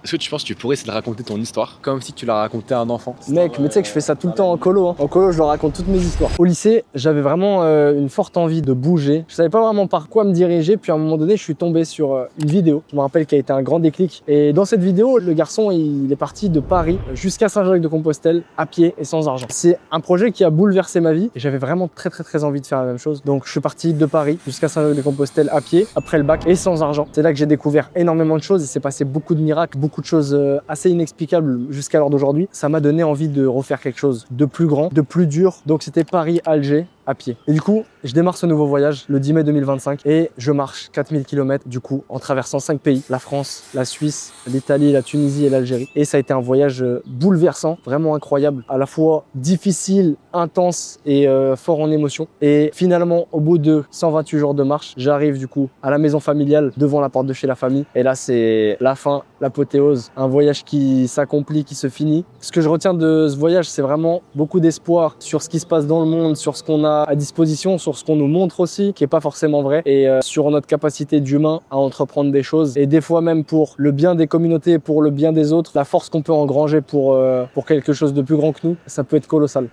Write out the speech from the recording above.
Est-ce que tu penses que tu pourrais essayer de raconter ton histoire comme si tu la racontais à un enfant? Mec, mais tu sais que je fais ça tout le temps en colo. En colo, je leur raconte toutes mes histoires. Au lycée, j'avais vraiment une forte envie de bouger. Je savais pas vraiment par quoi me diriger. Puis à un moment donné, je suis tombé sur une vidéo. Je me rappelle qui a été un grand déclic. Et dans cette vidéo, le garçon, il est parti de Paris jusqu'à Saint-Jacques-de-Compostelle à pied et sans argent. C'est un projet qui a bouleversé ma vie. Et j'avais vraiment très envie de faire la même chose. Donc je suis parti de Paris jusqu'à Saint-Jacques-de-Compostelle à pied après le bac et sans argent. C'est là que j'ai découvert énormément de choses. Il s'est passé beaucoup de miracles, beaucoup de choses assez inexplicables jusqu'à l'heure d'aujourd'hui. Ça m'a donné envie de refaire quelque chose de plus grand, de plus dur. Donc c'était Paris-Alger à pied. Et du coup, je démarre ce nouveau voyage le 10 mai 2025 et je marche 4000 km du coup en traversant 5 pays, la France, la Suisse, l'Italie, la Tunisie et l'Algérie. Et ça a été un voyage bouleversant, vraiment incroyable, à la fois difficile, intense et fort en émotion. Et finalement, au bout de 128 jours de marche, j'arrive du coup à la maison familiale devant la porte de chez la famille. Et là, c'est la fin, l'apothéose, un voyage qui s'accomplit, qui se finit. Ce que je retiens de ce voyage, c'est vraiment beaucoup d'espoir sur ce qui se passe dans le monde, sur ce qu'on a à disposition, sur ce qu'on nous montre aussi, qui est pas forcément vrai, et sur notre capacité d'humain à entreprendre des choses. Et des fois même pour le bien des communautés, pour le bien des autres, la force qu'on peut engranger pour quelque chose de plus grand que nous, ça peut être colossal.